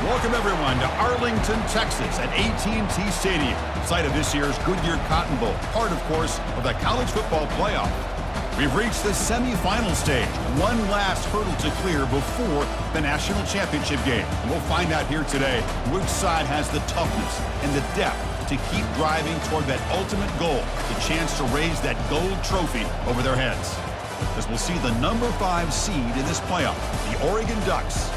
Welcome, everyone, to Arlington, Texas at AT&T Stadium, site of this year's Goodyear Cotton Bowl, part, of course, of the college football playoff. We've reached the semifinal stage, one last hurdle to clear before the national championship game. And we'll find out here today which side has the toughness and the depth to keep driving toward that ultimate goal, the chance to raise that gold trophy over their heads. As we'll see the number 5 seed in this playoff, the Oregon Ducks,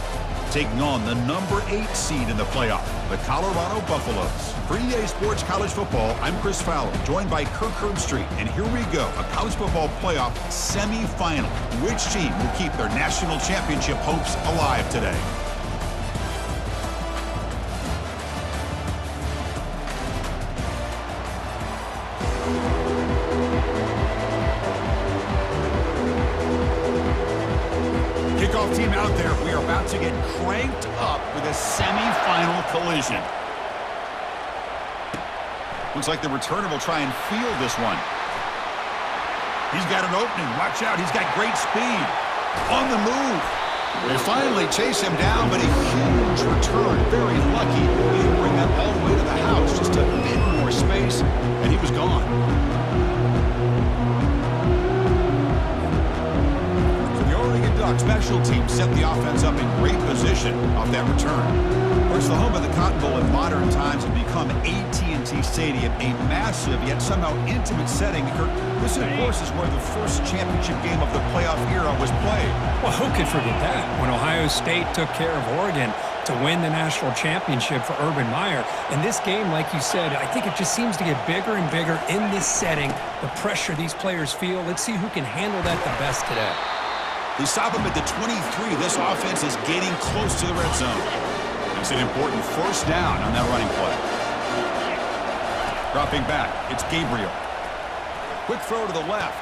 taking on the number 8 seed in the playoff, the Colorado Buffaloes. For EA Sports College Football, I'm Chris Fowler, joined by Kirk Herbstreit, and here we go, a college football playoff semifinal. Which team will keep their national championship hopes alive today? Kickoff team out there. We are about to get cranked up with a semifinal collision. Looks like the returner will try and field this one. He's got an opening. Watch out. He's got great speed. On the move. They finally chase him down, but a huge return. Very lucky. He didn't bring that all the way to the house. Just a bit more space, and he was gone. Ducks special team set the offense up in great position off that return. Of course, the home of the Cotton Bowl in modern times has become AT&T Stadium, a massive yet somehow intimate setting. This, of course, is where the first championship game of the playoff era was played. Well, who could forget that? When Ohio State took care of Oregon to win the national championship for Urban Meyer. And this game, like you said, I think it just seems to get bigger and bigger in this setting. The pressure these players feel. Let's see who can handle that the best today. They stop him at the 23. This offense is getting close to the red zone. It's an important first down on that running play. Dropping back, it's Gabriel. Quick throw to the left.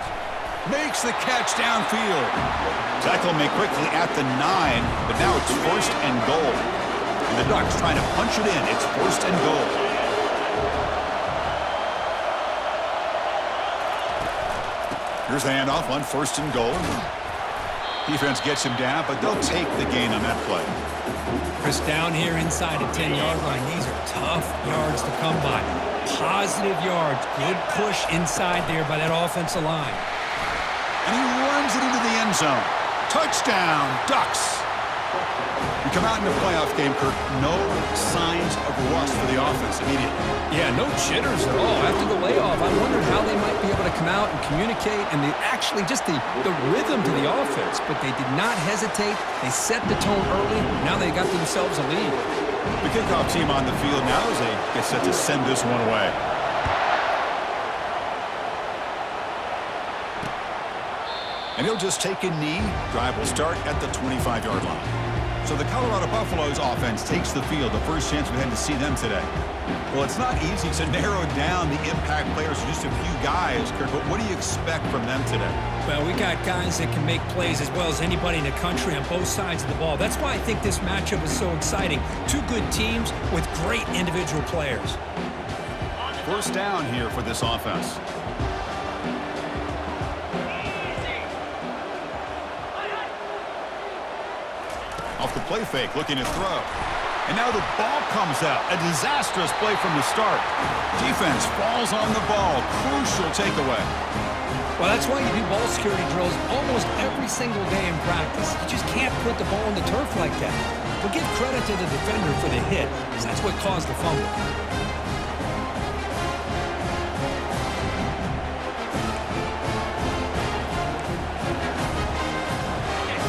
Makes the catch downfield. Tackle made quickly at the 9, but now it's first and goal. And the Ducks trying to punch it in. It's first and goal. Here's the handoff on first and goal. Defense gets him down, but they'll take the gain on that play. Chris, down here inside the 10-yard line, these are tough yards to come by. Positive yards, good push inside there by that offensive line. And he runs it into the end zone. Touchdown, Ducks. We come out in the playoff game, Kirk, no signs of rust for the offense immediately. Yeah, no jitters at all. After the layoff, I wondered how they might be able to come out and communicate and actually just the rhythm to the offense. But they did not hesitate. They set the tone early. Now they got themselves a lead. The kickoff team on the field now as they get set to send this one away. And he'll just take a knee. Drive will start at the 25-yard line. So the Colorado Buffaloes offense takes the field. The first chance we had to see them today. Well, it's not easy to narrow down the impact players to just a few guys, Kirk, but what do you expect from them today? Well, we got guys that can make plays as well as anybody in the country on both sides of the ball. That's why I think this matchup is so exciting. Two good teams with great individual players. First down here for this offense. Off the play fake, looking to throw. And now the ball comes out. A disastrous play from the start. Defense falls on the ball. Crucial takeaway. Well, that's why you do ball security drills almost every single day in practice. You just can't put the ball on the turf like that. But give credit to the defender for the hit, because that's what caused the fumble.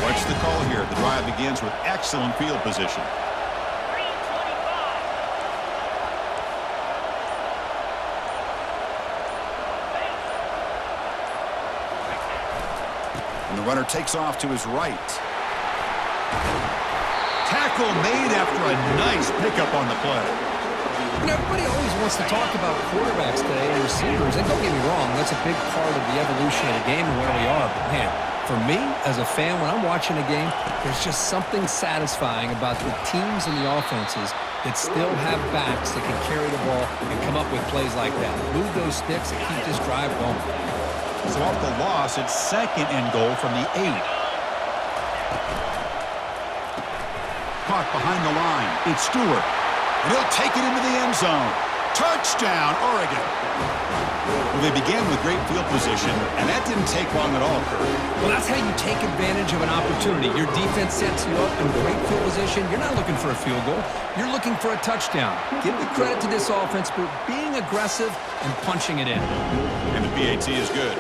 Watch the call here. The drive begins with excellent field position. And the runner takes off to his right. Tackle made after a nice pickup on the play. You know, everybody always wants to talk about quarterbacks today and receivers, and don't get me wrong, that's a big part of the evolution of the game and where we are. But man, for me, as a fan, when I'm watching a game, there's just something satisfying about the teams and the offenses that still have backs that can carry the ball and come up with plays like that. Move those sticks and keep this drive going. So off the loss, it's second and goal from the 8. caught behind the line. It's Stewart. And he'll take it into the end zone. Touchdown, Oregon. Well, they began with great field position, and that didn't take long at all, Kirk. Well, that's how you take advantage of an opportunity. Your defense sets you up in great field position. You're not looking for a field goal. You're looking for a touchdown. Give the credit to this offense for being aggressive and punching it in. And the PAT is good.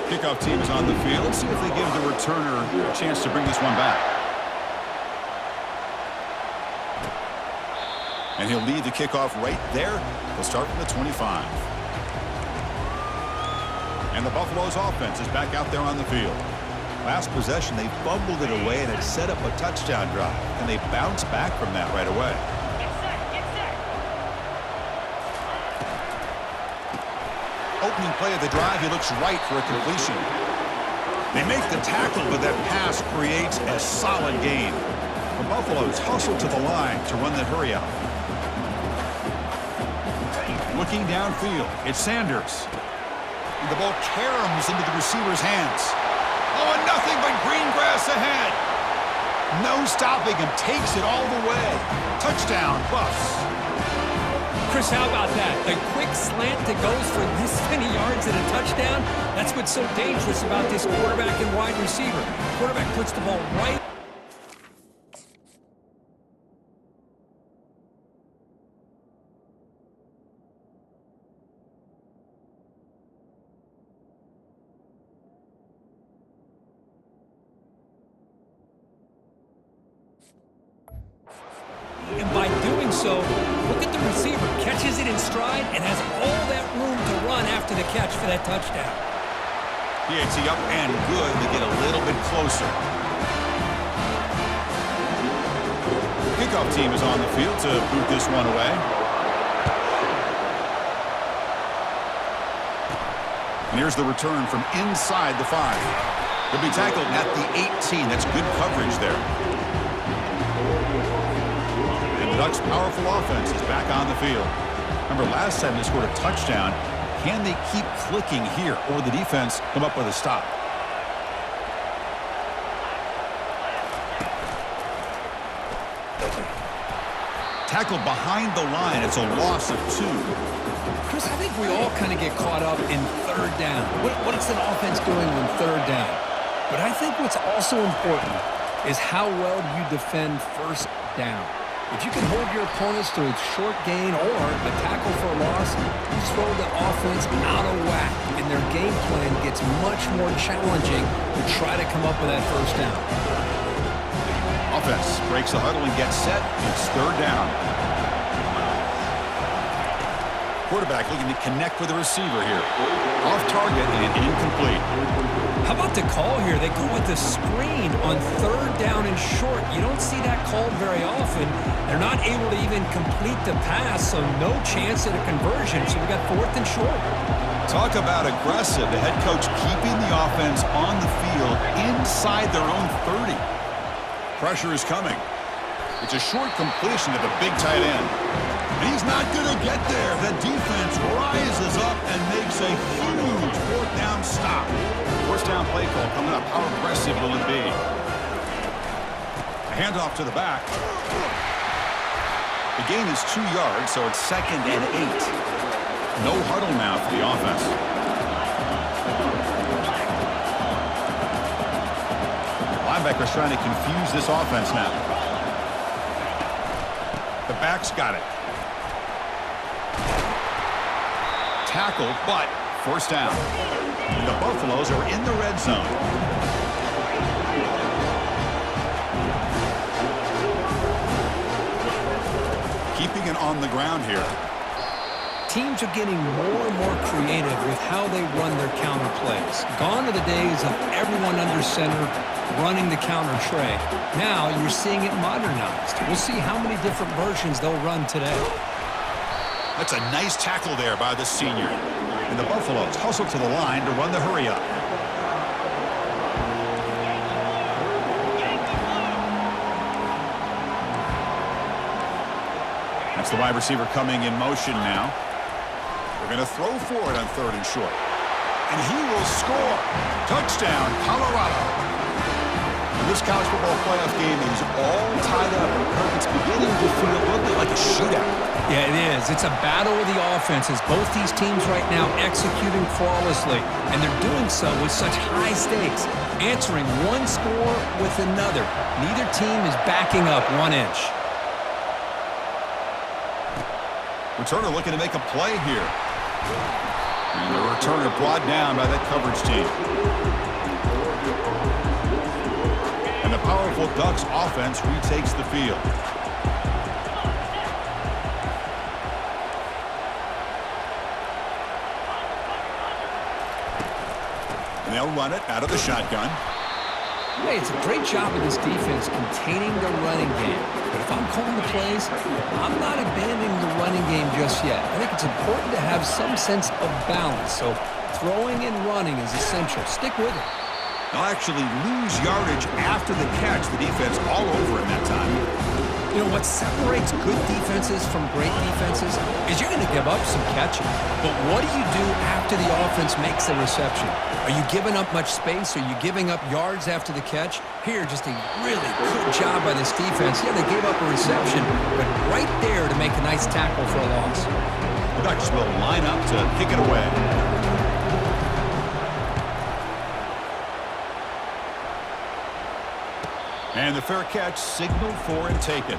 Kickoff team is on the field. Let's see if they give the returner a chance to bring this one back. And he'll lead the kickoff right there. They'll start from the 25. And the Buffalo's offense is back out there on the field. Last possession, they fumbled it away, and it set up a touchdown drive. And they bounced back from that right away. Opening play of the drive, he looks right for a completion. They make the tackle, but that pass creates a solid gain. The Buffaloes hustle to the line to run the hurry out. Looking downfield, it's Sanders. And the ball caroms into the receiver's hands. Oh, and nothing but green grass ahead. No stopping him, takes it all the way. Touchdown, Buffs. Chris, how about that? A quick slant that goes for this many yards and a touchdown? That's what's so dangerous about this quarterback and wide receiver. Quarterback puts the ball right. And by doing so, look at the receiver. Catches it in stride and has all that room to run after the catch for that touchdown. PAT up and good to get a little bit closer. Kickoff team is on the field to boot this one away. And here's the return from inside the 5. He'll be tackled at the 18. That's good coverage there. The Ducks' powerful offense is back on the field. Remember, last time they scored a touchdown. Can they keep clicking here, or the defense come up with a stop? Tackled behind the line. It's a loss of 2. Chris, I think we all kind of get caught up in third down. What is an offense doing on third down? But I think what's also important is how well do you defend first down. If you can hold your opponents to a short gain or a tackle for a loss, you throw the offense out of whack, and their game plan gets much more challenging to try to come up with that first down. Offense breaks the huddle and gets set. It's third down. Quarterback looking to connect with the receiver here. Off target and incomplete. How about the call here? They go with the screen on third down and short. You don't see that called very often. They're not able to even complete the pass, so no chance at a conversion. So we got fourth and short. Talk about aggressive. The head coach keeping the offense on the field inside their own 30. Pressure is coming. It's a short completion to the big tight end. And he's not going to get there. The defense rises up and makes a huge fourth down stop. First down play call coming up. How aggressive will it be? A handoff to the back. The gain is 2 yards, so it's 2nd and 8. No huddle now for the offense. Linebacker's trying to confuse this offense now. The back's got it. Tackle, but first down. And the Buffaloes are in the red zone. Keeping it on the ground here. Teams are getting more and more creative with how they run their counter plays. Gone are the days of everyone under center running the counter tray. Now you're seeing it modernized. We'll see how many different versions they'll run today. That's a nice tackle there by the senior. And the Buffaloes hustle to the line to run the hurry up. That's the wide receiver coming in motion now. They're going to throw for it on 3rd and short. And he will score. Touchdown, Colorado. And this college football playoff game is all tied up. shootout. Yeah, it is. It's a battle of the offenses. Both these teams right now executing flawlessly, and they're doing so with such high stakes, answering one score with another. Neither team is backing up 1 inch. Returner looking to make a play here. And the returner brought down by that coverage team. And the powerful Ducks offense retakes the field. And they'll run it out of the shotgun. Hey, it's a great job of this defense containing the running game. But if I'm calling the plays, I'm not abandoning the running game just yet. I think it's important to have some sense of balance. So throwing and running is essential. Stick with it. They'll actually lose yardage after the catch. The defense all over him that time. You know, what separates good defenses from great defenses is you're going to give up some catches. But what do you do after the offense makes the reception? Are you giving up much space? Are you giving up yards after the catch? Here, just a really good job by this defense. Yeah, they gave up a reception, but right there to make a nice tackle for a loss. The Ducks will line up to kick it away. And the fair catch signaled for and taken.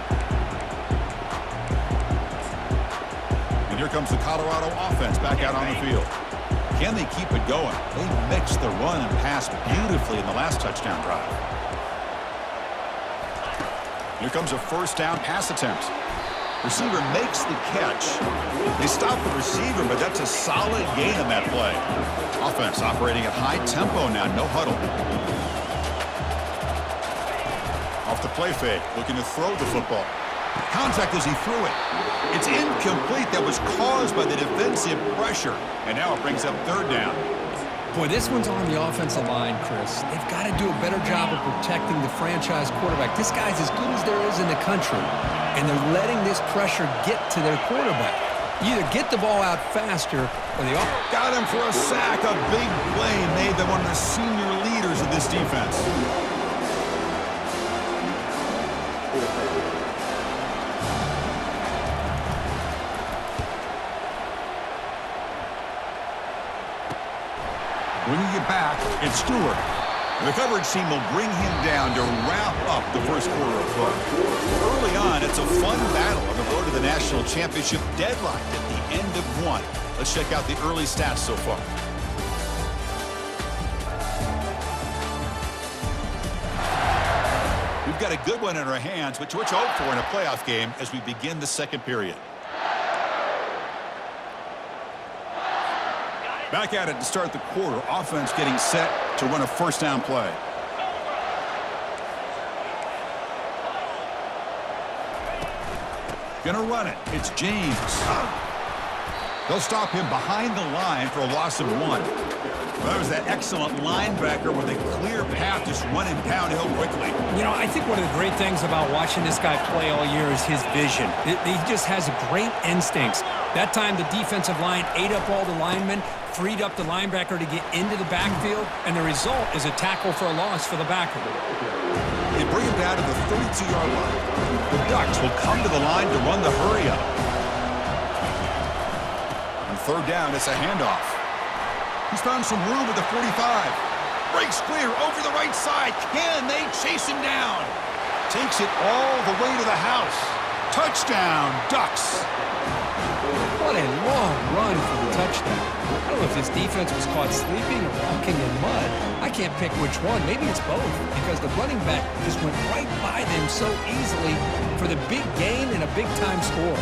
And here comes the Colorado offense back out on the field. Can they keep it going? They mixed the run and pass beautifully in the last touchdown drive. Here comes a first down pass attempt. Receiver makes the catch. They stop the receiver, but that's a solid gain on that play. Offense operating at high tempo now, no huddle. Off the play fake, looking to throw the football. Contact as he threw it. It's incomplete. That was caused by the defensive pressure. And now it brings up third down. Boy, this one's on the offensive line, Chris. They've got to do a better job of protecting the franchise quarterback. This guy's as good as there is in the country, and they're letting this pressure get to their quarterback. You either get the ball out faster or they are. Got him for a sack. A big play made by one of the senior leaders of this defense. Bringing it back, it's Stewart. The coverage team will bring him down to wrap up the first quarter of play. Early on, it's a fun battle on the road to the national championship, deadlocked at the end of one. Let's check out the early stats so far. We've got a good one in our hands, but what you hope for in a playoff game as we begin the second period. Back at it to start the quarter. Offense getting set to run a first down play. Gonna run it. It's James. They'll stop him behind the line for a loss of 1. Well, that was that excellent linebacker with a clear path just running downhill quickly. You know, I think one of the great things about watching this guy play all year is his vision. He just has great instincts. That time, the defensive line ate up all the linemen, freed up the linebacker to get into the backfield, and the result is a tackle for a loss for the backer. They bring him down to the 32-yard line. The Ducks will come to the line to run the hurry-up. On third down, it's a handoff. He's found some room at the 45. Breaks clear over the right side. Can they chase him down? Takes it all the way to the house. Touchdown, Ducks. What a long run for the touchdown. I don't know if this defense was caught sleeping or walking in mud. I can't pick which one. Maybe it's both, because the running back just went right by them so easily for the big gain and a big-time score.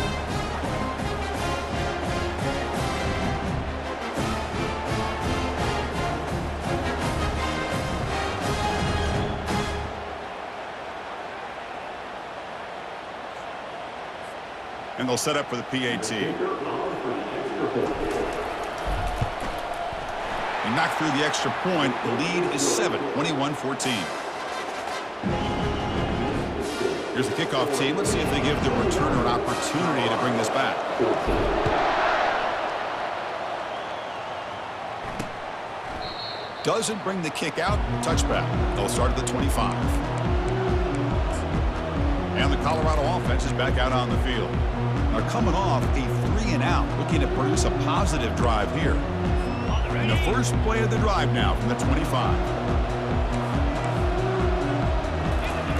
And they'll set up for the PAT. And knocked through the extra point. The lead is 7, 21-14. Here's the kickoff team. Let's see if they give the returner an opportunity to bring this back. Doesn't bring the kick out. Touchback. They'll start at the 25. And the Colorado offense is back out on the field. are coming off a 3-and-out, looking to produce a positive drive here. And the first play of the drive now from the 25.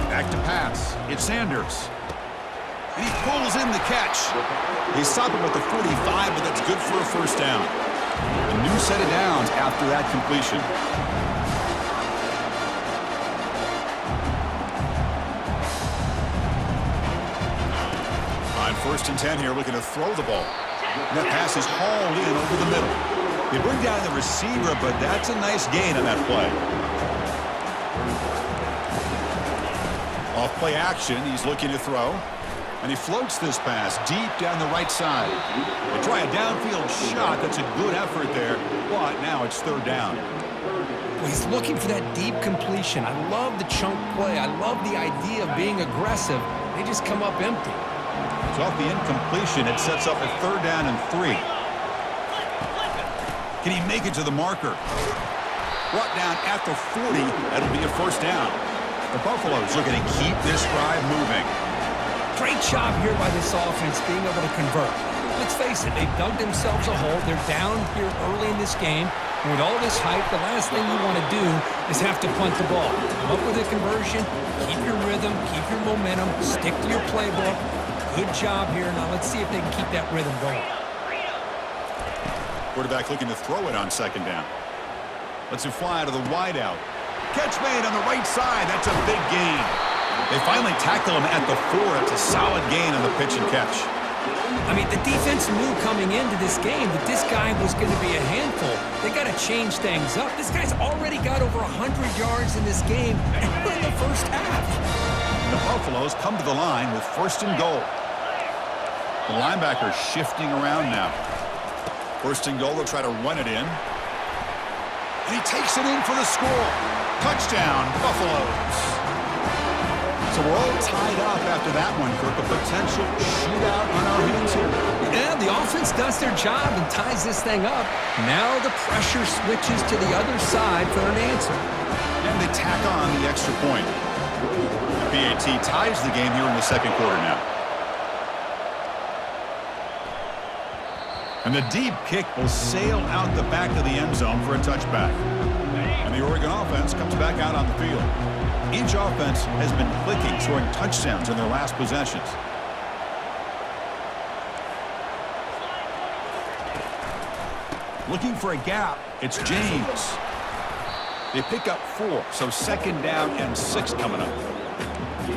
Back to pass. It's Sanders. And he pulls in the catch. They stop him at the 45, but that's good for a first down. A new set of downs after that completion. On 1st and 10 here, looking to throw the ball. And that pass is hauled in over the middle. They bring down the receiver, but that's a nice gain on that play. Off play action, he's looking to throw. And he floats this pass deep down the right side. They try a downfield shot. That's a good effort there. But now it's 3rd down. Well, he's looking for that deep completion. I love the chunk play. I love the idea of being aggressive. They just come up empty. So off the incompletion, it sets up a 3rd down and 3. Can he make it to the marker? Brought down at the 40. That'll be a first down. The Buffaloes looking to keep this drive moving. Great job here by this offense being able to convert. Let's face it, they've dug themselves a hole. They're down here early in this game. And with all this hype, the last thing you want to do is have to punt the ball. Come up with a conversion, keep your rhythm, keep your momentum, stick to your playbook. Good job here. Now let's see if they can keep that rhythm going. Quarterback looking to throw it on 2nd down. Lets it fly to the wideout. Catch made on the right side. That's a big gain. They finally tackle him at the 4. It's a solid gain on the pitch and catch. I mean, the defense knew coming into this game that this guy was going to be a handful. They got to change things up. This guy's already got over 100 yards in this game, and we're in the first half. The Buffaloes come to the line with 1st and goal. The linebacker shifting around now. 1st and goal, they'll try to run it in. And he takes it in for the score. Touchdown, Buffaloes. So we're all tied up after that one, Kirk. A potential shootout on our hands here. Yeah, the offense does their job and ties this thing up. Now the pressure switches to the other side for an answer. And they tack on the extra point. The PAT ties the game here in the 2nd quarter now. And the deep kick will sail out the back of the end zone for a touchback. And the Oregon offense comes back out on the field. Each offense has been clicking, scoring touchdowns in their last possessions. Looking for a gap, it's James. They pick up 4, so 2nd down and 6 coming up.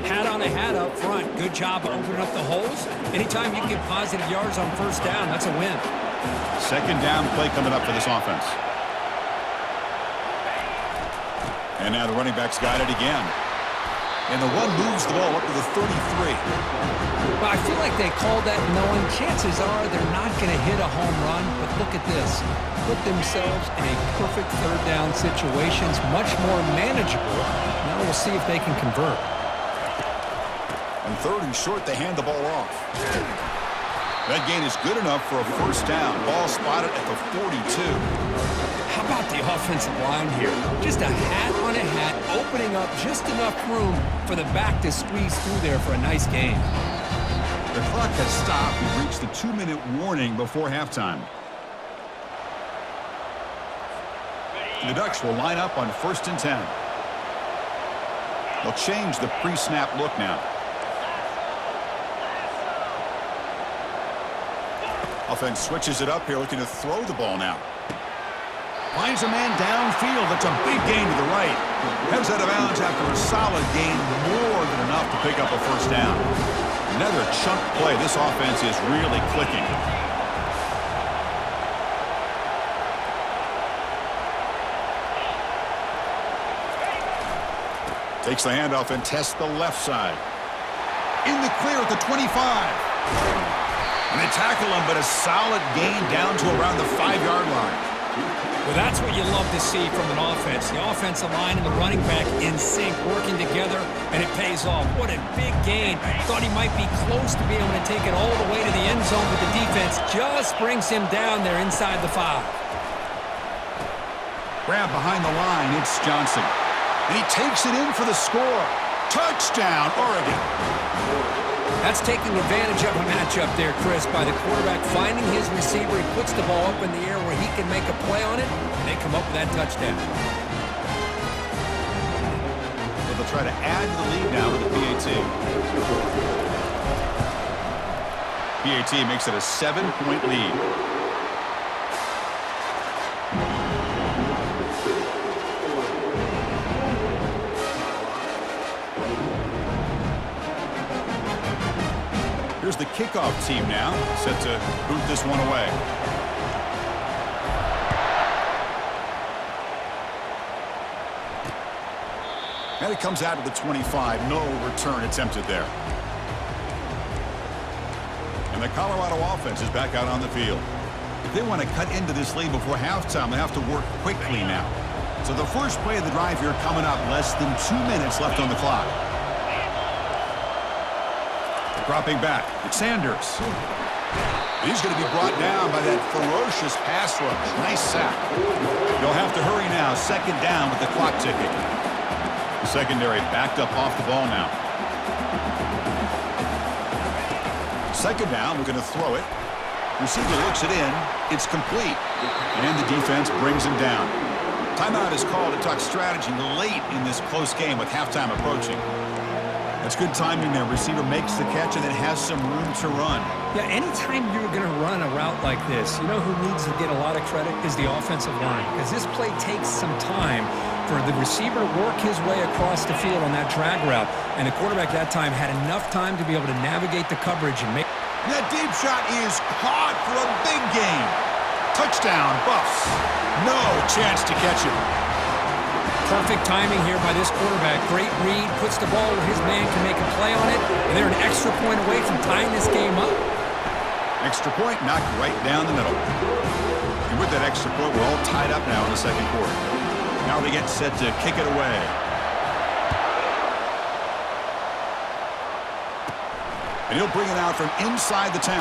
Hat on a hat up front. Good job opening up the holes. Anytime you can get positive yards on 1st down, that's a win. 2nd down play coming up for this offense. And now the running back's got it again. And the one moves the ball up to the 33. Well, I feel like they called that knowing chances are they're not going to hit a home run. But look at this. Put themselves in a perfect 3rd down situation. Much more manageable. Now we'll see if they can convert. On 3rd and short, they hand the ball off. That gain is good enough for a first down. Ball spotted at the 42. How about the offensive line here? Just a hat on a hat, opening up just enough room for the back to squeeze through there for a nice gain. The clock has stopped. We've reached the 2-minute warning before halftime. The Ducks will line up on 1st and 10. They'll change the pre-snap look now. Offense switches it up here, looking to throw the ball now. Finds a man downfield. That's a big gain to the right. Heads out of bounds after a solid gain, more than enough to pick up a first down. Another chunk play. This offense is really clicking. Takes the handoff and tests the left side. In the clear at the 25. And they tackle him, but a solid gain down to around the 5-yard line. Well, that's what you love to see from an offense. The offensive line and the running back in sync, working together, and it pays off. What a big gain. Thought he might be close to being able to take it all the way to the end zone, but the defense just brings him down there inside the 5. Grab behind the line, it's Johnson. And he takes it in for the score. Touchdown, Oregon. That's taking advantage of a matchup there, Chris, by the quarterback finding his receiver. He puts the ball up in the air where he can make a play on it, and they come up with that touchdown. So they'll try to add to the lead now with the PAT. PAT makes it a 7-point lead. Here's the kickoff team now, set to boot this one away. And it comes out of the 25. No return attempted there. And the Colorado offense is back out on the field. If they want to cut into this lead before halftime, they have to work quickly now. So the first play of the drive here coming up, less than 2 minutes left on the clock. Dropping back, it's Sanders. He's going to be brought down by that ferocious pass rush. Nice sack. They'll have to hurry now. Second down with the clock ticking. The secondary backed up off the ball now. Second down, we're going to throw it. Receiver looks it in. It's complete. And the defense brings him down. Timeout is called to talk strategy late in this close game with halftime approaching. That's good timing there. Receiver makes the catch and then has some room to run. Yeah, anytime you're going to run a route like this, you know who needs to get a lot of credit is the offensive line. Because this play takes some time for the receiver to work his way across the field on that drag route. And the quarterback that time had enough time to be able to navigate the coverage and make... That deep shot is caught for a big gain. Touchdown, Buffs. No chance to catch it. Perfect timing here by this quarterback. Great read, puts the ball where his man can make a play on it, and they're an extra point away from tying this game up. Extra point knocked right down the middle. And with that extra point, we're all tied up now in the second quarter. Now they get set to kick it away. And he'll bring it out from inside the 10.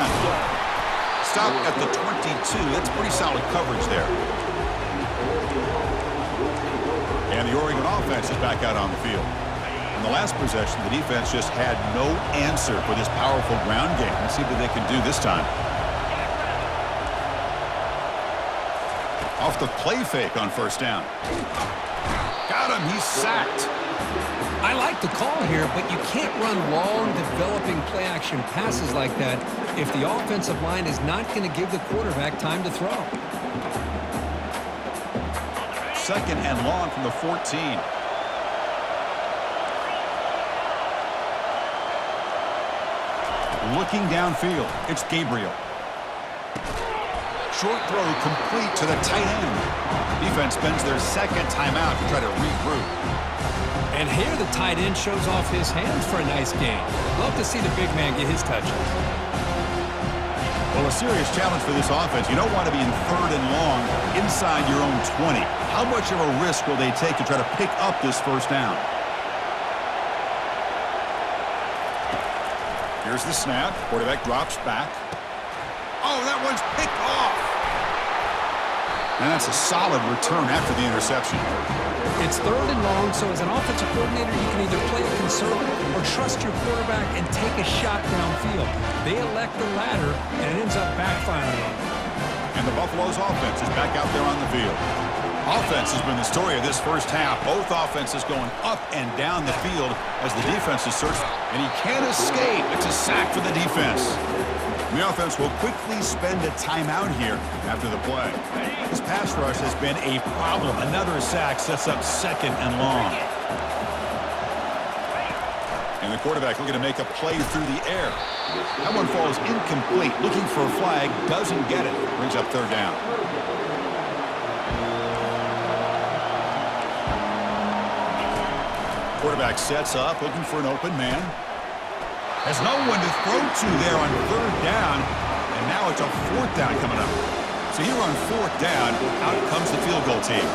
Stop at the 22. That's pretty solid coverage there. And the Oregon offense is back out on the field. In the last possession, the defense just had no answer for this powerful ground game. Let's see what they can do this time. Off the play fake on first down. Got him. He's sacked. I like the call here, but you can't run long, developing play-action passes like that if the offensive line is not going to give the quarterback time to throw. Second and long from the 14. Looking downfield, it's Gabriel. Short throw complete to the tight end. Defense spends their second timeout to try to regroup. And here the tight end shows off his hands for a nice game. Love to see the big man get his touches. Well, a serious challenge for this offense. You don't want to be in third and long inside your own 20. How much of a risk will they take to try to pick up this first down? Here's the snap. Quarterback drops back. Oh, that one's picked off. And that's a solid return after the interception. It's third and long, so as an offensive coordinator, you can either play it conservative or trust your quarterback and take a shot downfield. They elect the latter, and it ends up backfiring on them. And the Buffalo's offense is back out there on the field. Offense has been the story of this first half. Both offenses going up and down the field as the defense is searched. And he can't escape. It's a sack for the defense. The offense will quickly spend a timeout here after the play. This pass rush has been a problem. Another sack sets up second and long. And the quarterback looking to make a play through the air. That one falls incomplete. Looking for a flag, doesn't get it. Brings up third down. Quarterback sets up, looking for an open man. There's no one to throw to there on third down, and now it's a fourth down coming up. So here on fourth down, out comes the field goal team.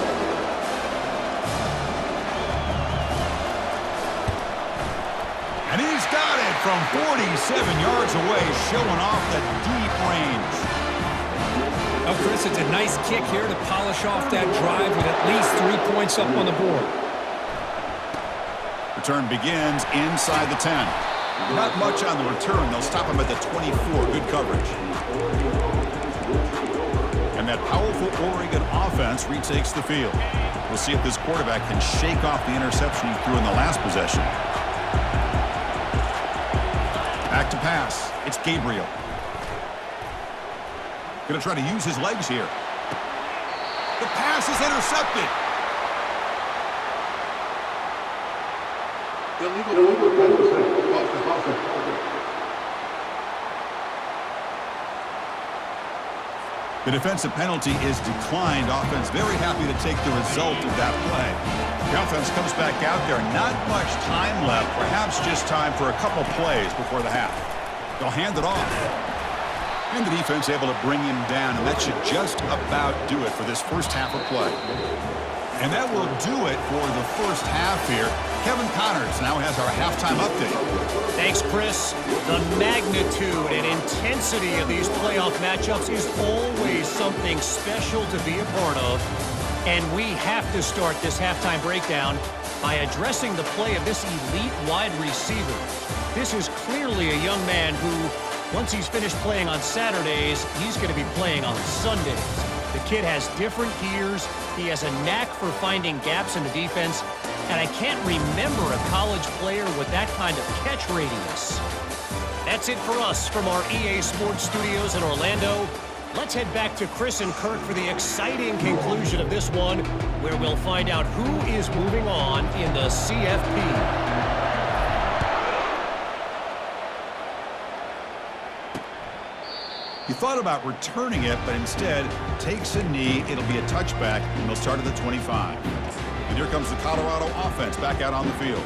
And he's got it from 47 yards away, showing off the deep range. Oh, Chris, it's a nice kick here to polish off that drive with at least 3 points up on the board. Return begins inside the 10. Not much on the return. They'll stop him at the 24. Good coverage. And that powerful Oregon offense retakes the field. We'll see if this quarterback can shake off the interception he threw in the last possession. Back to pass. It's Gabriel. Going to try to use his legs here. The pass is intercepted. The defensive penalty is declined. Offense very happy to take the result of that play. The offense comes back out there. Not much time left. Perhaps just time for a couple plays before the half. They'll hand it off. And the defense able to bring him down. And that should just about do it for this first half of play. And that will do it for the first half here. Kevin Connors now has our halftime update. Thanks, Chris. The magnitude and intensity of these playoff matchups is always something special to be a part of. And we have to start this halftime breakdown by addressing the play of this elite wide receiver. This is clearly a young man who, once he's finished playing on Saturdays, he's going to be playing on Sundays. The kid has different gears. He has a knack for finding gaps in the defense. And I can't remember a college player with that kind of catch radius. That's it for us from our EA Sports Studios in Orlando. Let's head back to Chris and Kirk for the exciting conclusion of this one, where we'll find out who is moving on in the CFP. He thought about returning it, but instead takes a knee. It'll be a touchback, and they'll start at the 25. And here comes the Colorado offense back out on the field.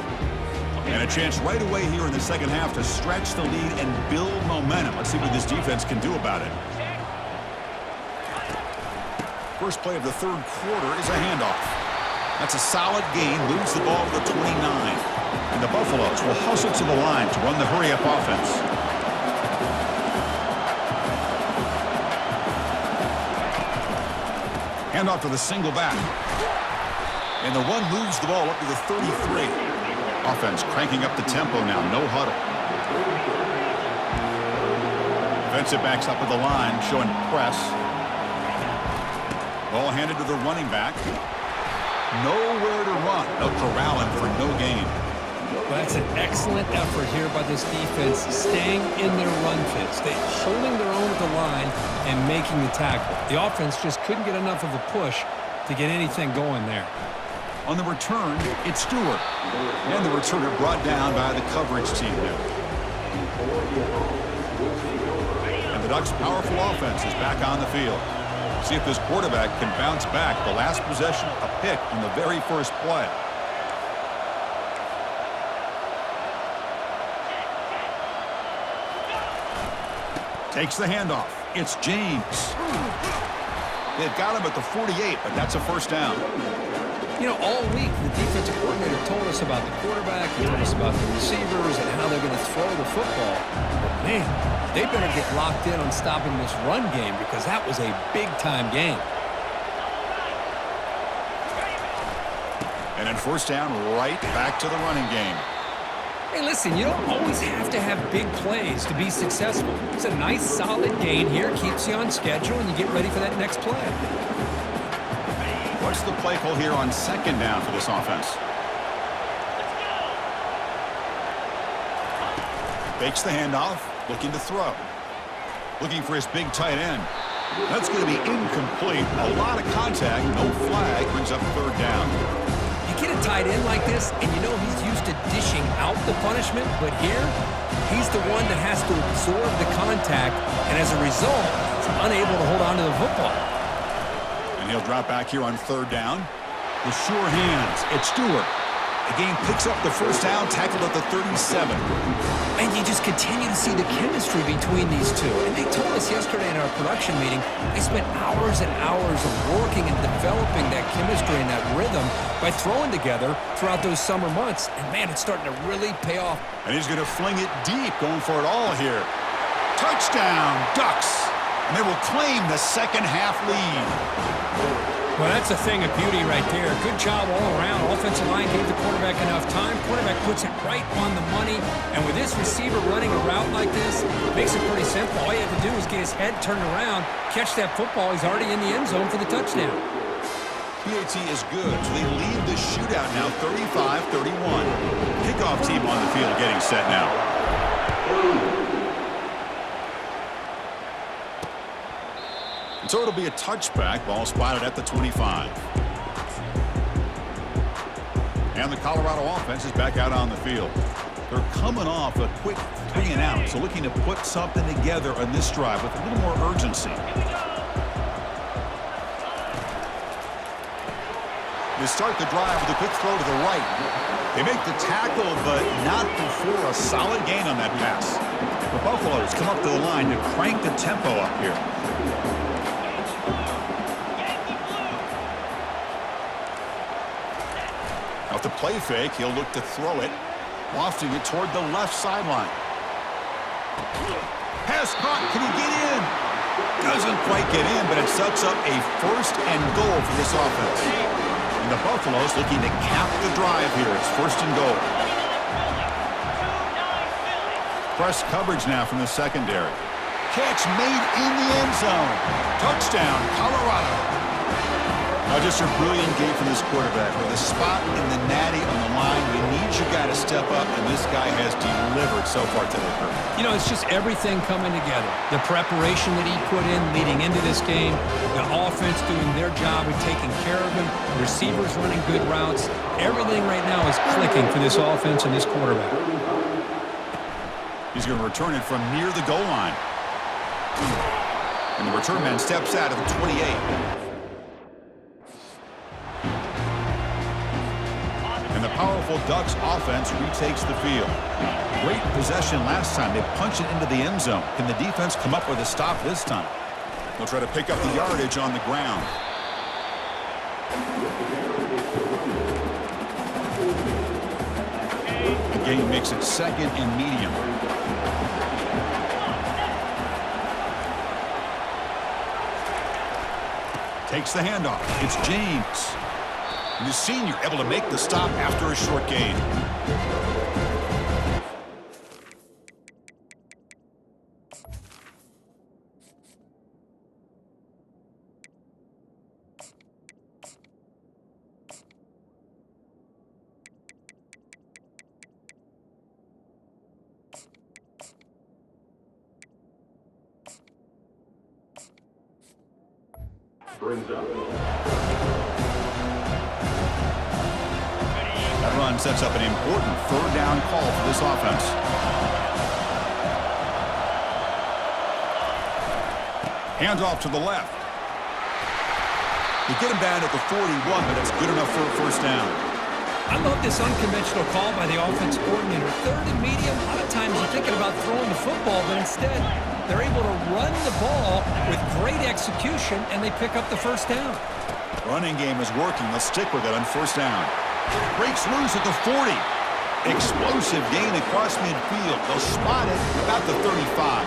And a chance right away here in the second half to stretch the lead and build momentum. Let's see what this defense can do about it. First play of the third quarter is a handoff. That's a solid gain, moves the ball to the 29. And the Buffaloes will hustle to the line to run the hurry-up offense. Handoff to the single back. And the run moves the ball up to the 33. Offense cranking up the tempo now, no huddle. Defensive backs up at the line, showing press. Ball handed to the running back. Nowhere to run. They'll corral him for no gain. Well, that's an excellent effort here by this defense, staying in their run fits. They're holding their own at the line and making the tackle. The offense just couldn't get enough of a push to get anything going there. On the return, it's Stewart. And the returner brought down by the coverage team there. And the Ducks' powerful offense is back on the field. See if this quarterback can bounce back. The last possession, a pick on the very first play. Takes the handoff. It's James. They've got him at the 48, but that's a first down. You know, all week, the defensive coordinator told us about the quarterback, he told us about the receivers and how they're going to throw the football. But, man, they better get locked in on stopping this run game because that was a big-time game. And then first down, right back to the running game. Hey, listen, you don't always have to have big plays to be successful. It's a nice, solid gain here, keeps you on schedule, and you get ready for that next play. What's the play call here on second down for this offense? Fakes the handoff, looking to throw. Looking for his big tight end. That's going to be incomplete. A lot of contact, no flag, brings up third down. You get a tight end like this, and you know he's used to dishing out the punishment, but here, he's the one that has to absorb the contact, and as a result, he's unable to hold on to the football. And he'll drop back here on third down. With sure hands, it's Stewart. The game picks up the first down, tackled at the 37. And you just continue to see the chemistry between these two. And they told us yesterday in our production meeting, they spent hours and hours of working and developing that chemistry and that rhythm by throwing together throughout those summer months. And, man, it's starting to really pay off. And he's going to fling it deep, going for it all here. Touchdown, Ducks. And they will claim the second half lead. Well, that's a thing of beauty right there. Good job all around. Offensive line gave the quarterback enough time. Quarterback puts it right on the money. And with this receiver running a route like this, makes it pretty simple. All you have to do is get his head turned around, catch that football. He's already in the end zone for the touchdown. PAT is good, so they lead the shootout now 35-31. Kickoff team on the field getting set now. So it'll be a touchback. Ball spotted at the 25. And the Colorado offense is back out on the field. They're coming off a quick 3-and-out, so looking to put something together on this drive with a little more urgency. They start the drive with a quick throw to the right. They make the tackle, but not before a solid gain on that pass. The Buffaloes come up to the line to crank the tempo up here. Off the play fake, he'll look to throw it, lofting it toward the left sideline. Pass caught. Can he get in? Doesn't quite get in, but it sets up a 1st and goal for this offense. And the Buffaloes looking to cap the drive here. It's 1st and goal. Press coverage now from the secondary. Catch made in the end zone. Touchdown, Colorado. Now just a brilliant game from this quarterback. With a spot in the natty on the line, we need your guy to step up, and this guy has delivered so far today, Kurt. You know, it's just everything coming together. The preparation that he put in leading into this game, the offense doing their job of taking care of him, receivers running good routes. Everything right now is clicking for this offense and this quarterback. He's going to return it from near the goal line. And the return man steps out of the 28. And the powerful Ducks offense retakes the field. Great possession last time. They punch it into the end zone. Can the defense come up with a stop this time? They'll try to pick up the yardage on the ground. The game makes it 2nd and medium. Takes the handoff. It's James. And the senior able to make the stop after a short gain. Brings up. That run sets up an important 3rd down call for this offense. Handoff to the left. They get him down at the 41, but it's good enough for a 1st down. I love this unconventional call by the offense coordinator. 3rd and medium, a lot of times you're thinking about throwing the football, but instead they're able to run the ball with great execution, and they pick up the 1st down. Running game is working. They'll stick with it on 1st down. Breaks loose at the 40. Explosive gain across midfield. They'll spot it about the 35.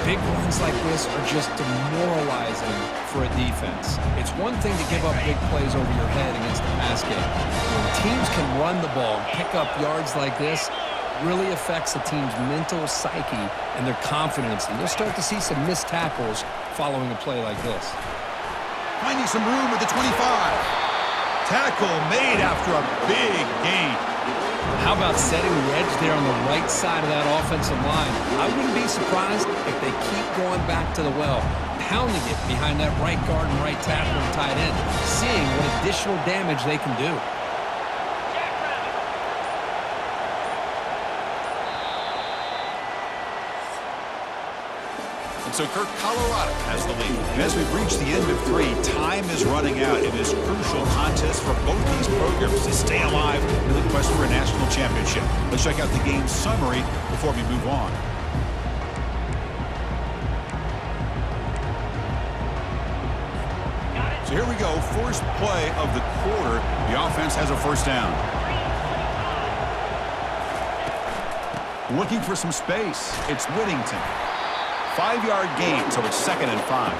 Big runs like this are just demoralizing for a defense. It's one thing to give up big plays over your head against the pass game. When teams can run the ball and pick up yards like this, really affects the team's mental psyche and their confidence. And you'll start to see some missed tackles following a play like this. Finding some room at the 25. Tackle made after a big gain. How about setting the edge there on the right side of that offensive line? I wouldn't be surprised if they keep going back to the well, pounding it behind that right guard and right tackle and tight end, seeing what additional damage they can do. So Kirk, Colorado has the lead. And as we've reached the end of 3, time is running out in this crucial contest for both these programs to stay alive in the quest for a national championship. Let's check out the game summary before we move on. So here we go, first play of the quarter. The offense has a 1st down. Looking for some space. It's Whittington. 5-yard gain, so it's 2nd and 5.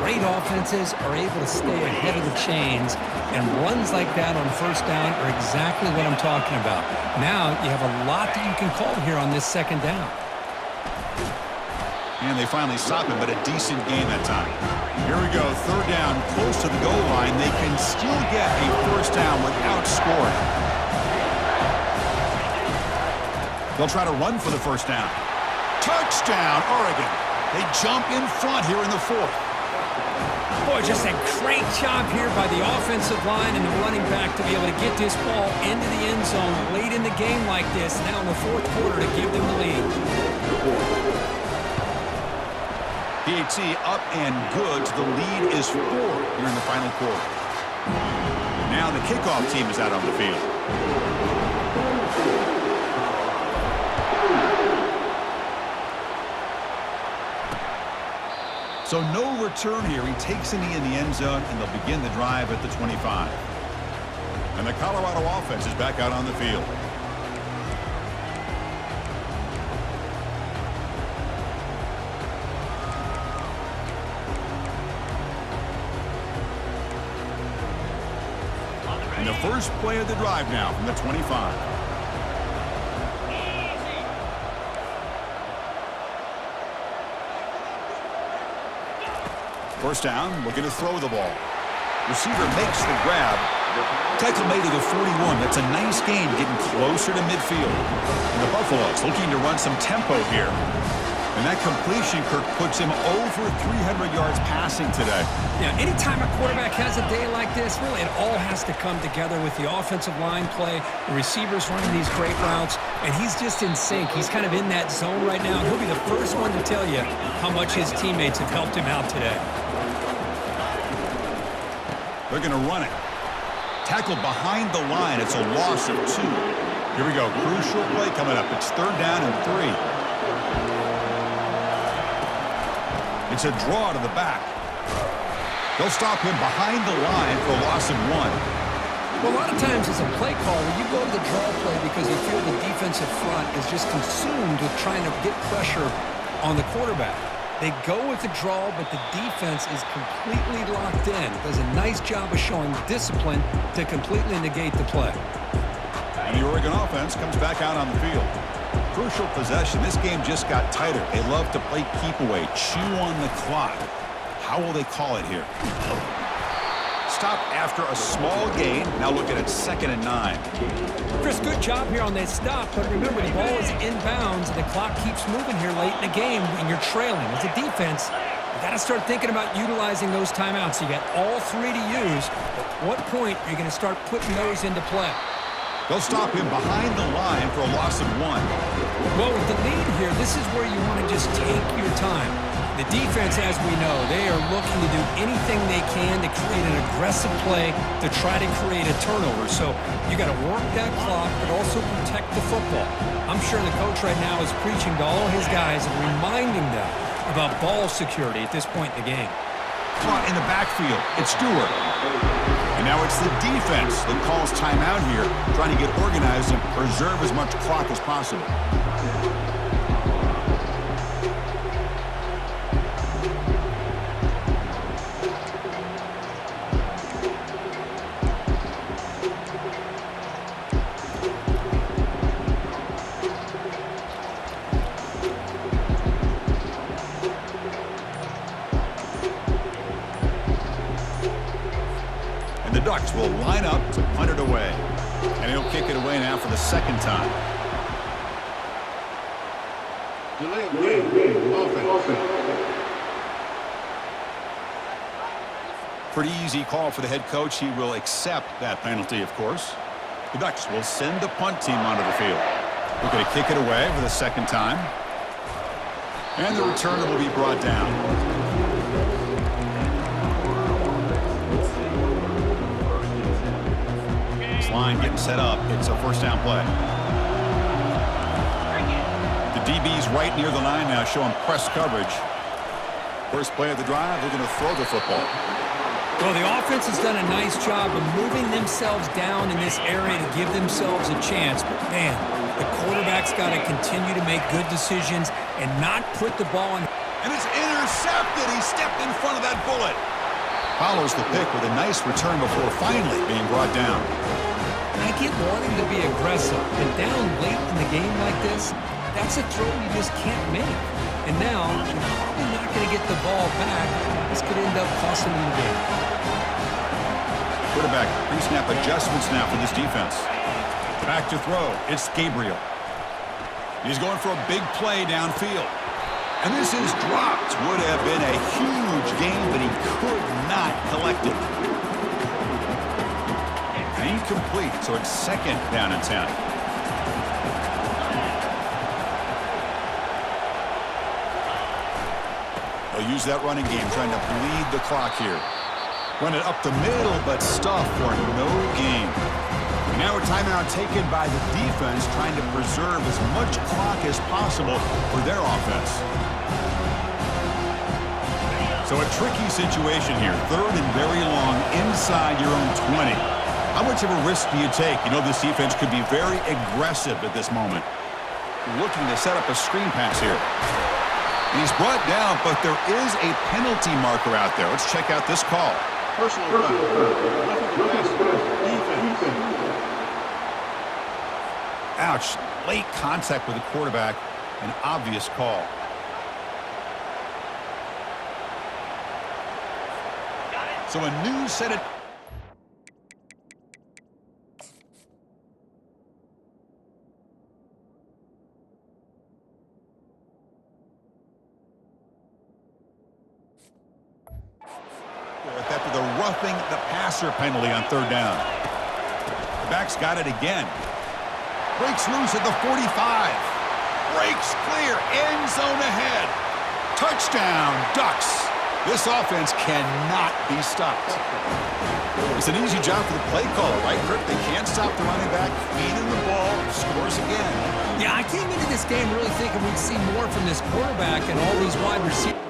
Great offenses are able to stay ahead of the chains, and runs like that on first down are exactly what I'm talking about. Now you have a lot that you can call here on this second down. And they finally stop him, but a decent gain that time. Here we go, third down, close to the goal line. They can still get a first down without scoring. They'll try to run for the first down. Touchdown, Oregon. They jump in front here in the fourth. Boy, just a great job here by the offensive line and the running back to be able to get this ball into the end zone late in the game like this, now in the fourth quarter to give them the lead. PAT up and good. The lead is 4 here in the final quarter. Now the kickoff team is out on the field. So no return here. He takes a knee in the end zone, and they'll begin the drive at the 25. And the Colorado offense is back out on the field. And the first play of the drive now from the 25. First down, looking to throw the ball. Receiver makes the grab. Tackle made to the 41. That's a nice gain, getting closer to midfield. And the Buffaloes looking to run some tempo here. And that completion, Kirk, puts him over 300 yards passing today. Yeah, anytime a quarterback has a day like this, really it all has to come together with the offensive line play, the receivers running these great routes, and he's just in sync. He's kind of in that zone right now. He'll be the first one to tell you how much his teammates have helped him out today. They're going to run it. Tackled behind the line. It's a loss of 2. Here we go. Crucial play coming up. It's third down and 3. It's a draw to the back. They'll stop him behind the line for a loss of 1. Well, a lot of times as a play caller, you go to the draw play because you feel the defensive front is just consumed with trying to get pressure on the quarterback. They go with the draw, but the defense is completely locked in. Does a nice job of showing discipline to completely negate the play. And the Oregon offense comes back out on the field. Crucial possession. This game just got tighter. They love to play keep away, chew on the clock. How will they call it here? Stop after a small gain. Now looking at 2nd and 9. Chris, good job here on that stop, but remember the ball is inbounds and the clock keeps moving here late in the game and you're trailing. As a defense, you got to start thinking about utilizing those timeouts. You got all 3 to use. At what point are you going to start putting those into play? They'll stop him behind the line for a loss of 1. Well, with the lead here, this is where you want to just take your time. The defense, as we know, they are looking to do anything they can to create an aggressive play to try to create a turnover. So you got to work that clock, but also protect the football. I'm sure the coach right now is preaching to all his guys and reminding them about ball security at this point in the game. Caught in the backfield. It's Stewart. And now it's the defense that calls timeout here, trying to get organized and preserve as much clock as possible. Ducks will line up to punt it away. And he'll kick it away now for the 2nd time. Pretty easy call for the head coach. He will accept that penalty, of course. The Ducks will send the punt team onto the field. We're going to kick it away for the 2nd time. And the returner will be brought down. Line getting set up. It's a first down play. The DB's right near the line now, showing press coverage. First play of the drive, they're going to throw the football. Well, the offense has done a nice job of moving themselves down in this area to give themselves a chance. But, man, the quarterback's got to continue to make good decisions and not put the ball in. And it's intercepted. He stepped in front of that bullet. Follows the pick with a nice return before finally being brought down. I get wanting to be aggressive, and down late in the game like this, that's a throw you just can't make. And now, you're probably not going to get the ball back. This could end up costing you the game. Quarterback pre-snap adjustments now for this defense. Back to throw. It's Gabriel. He's going for a big play downfield. And this is dropped. Would have been a huge gain, but he could not collect it. Incomplete, so it's second down and 10. They'll use that running game, trying to bleed the clock here. Run it up the middle, but stuff for no gain. Now a timeout taken by the defense, trying to preserve as much clock as possible for their offense. So a tricky situation here. Third and very long inside your own 20. How much of a risk do you take? You know this defense could be very aggressive at this moment. Looking to set up a screen pass here. And he's brought down, but there is a penalty marker out there. Let's check out this call. Personal foul. Defense. Ouch. Late contact with the quarterback. An obvious call. So a new set of... after the roughing the passer penalty on third down. The back's got it again. Breaks loose at the 45. Breaks clear. End zone ahead. Touchdown, Ducks. This offense cannot be stopped. It's an easy job for the play caller, right, Kirk? They can't stop the running back. Feed him the ball. Scores again. Yeah, I came into this game really thinking we'd see more from this quarterback and all these wide receivers.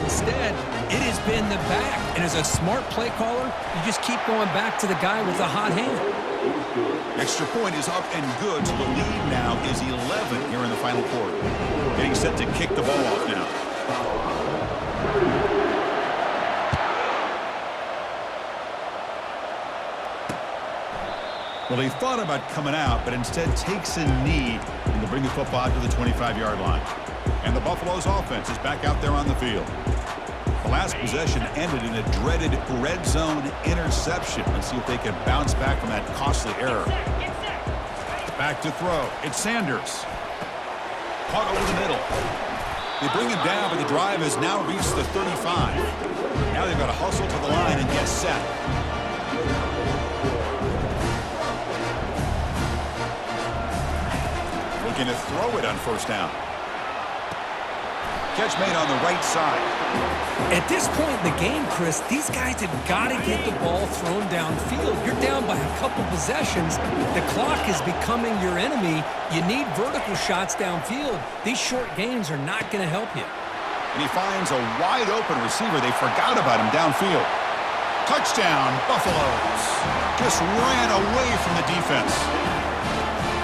Instead, it has been the back. And as a smart play caller, you just keep going back to the guy with the hot hand. Extra point is up and good, so the lead now is 11 here in the final quarter. Getting set to kick the ball off now. Well, he thought about coming out, but instead takes a knee and to bring the football to the 25-yard line. And the Buffalo's offense is back out there on the field. The last possession ended in a dreaded red zone interception. Let's see if they can bounce back from that costly error. Back to throw. It's Sanders. Caught over the middle. They bring him down, but the drive has now reached the 35. Now they've got to hustle to the line and get set. Looking to throw it on first down. Catch made on the right side. At this point in the game, Chris, these guys have got to get the ball thrown downfield. You're down by a couple possessions. The clock is becoming your enemy. You need vertical shots downfield. These short gains are not going to help you. And he finds a wide-open receiver. They forgot about him downfield. Touchdown, Buffaloes. Just ran away from the defense.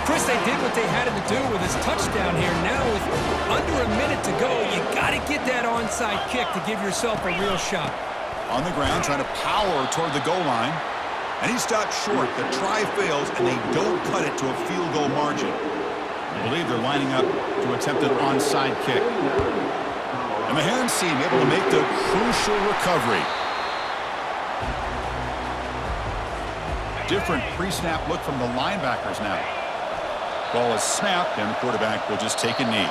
Chris, they did what they had to do with his touchdown here. Now, with under a minute to go, you got to get that onside kick to give yourself a real shot. On the ground, trying to power toward the goal line. And he stopped short. The try fails, and they don't cut it to a field goal margin. I believe they're lining up to attempt an onside kick. And the hands seem able to make the crucial recovery. Different pre-snap look from the linebackers now. Ball is snapped, and the quarterback will just take a knee.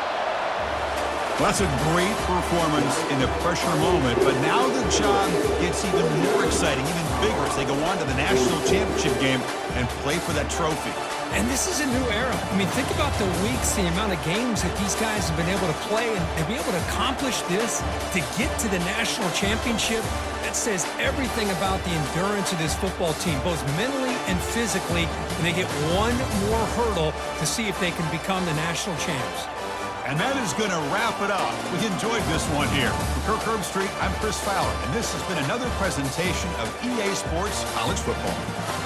Well, that's a great performance in the pressure moment, but now the job gets even more exciting, even bigger as they go on to the national championship game and play for that trophy. And this is a new era. I mean, think about the weeks, the amount of games that these guys have been able to play and to be able to accomplish this, to get to the national championship. That says everything about the endurance of this football team, both mentally and physically. And they get one more hurdle to see if they can become the national champs. And that is going to wrap it up. We enjoyed this one here. For Kirk Herbstreit, I'm Chris Fowler, and this has been another presentation of EA Sports College Football.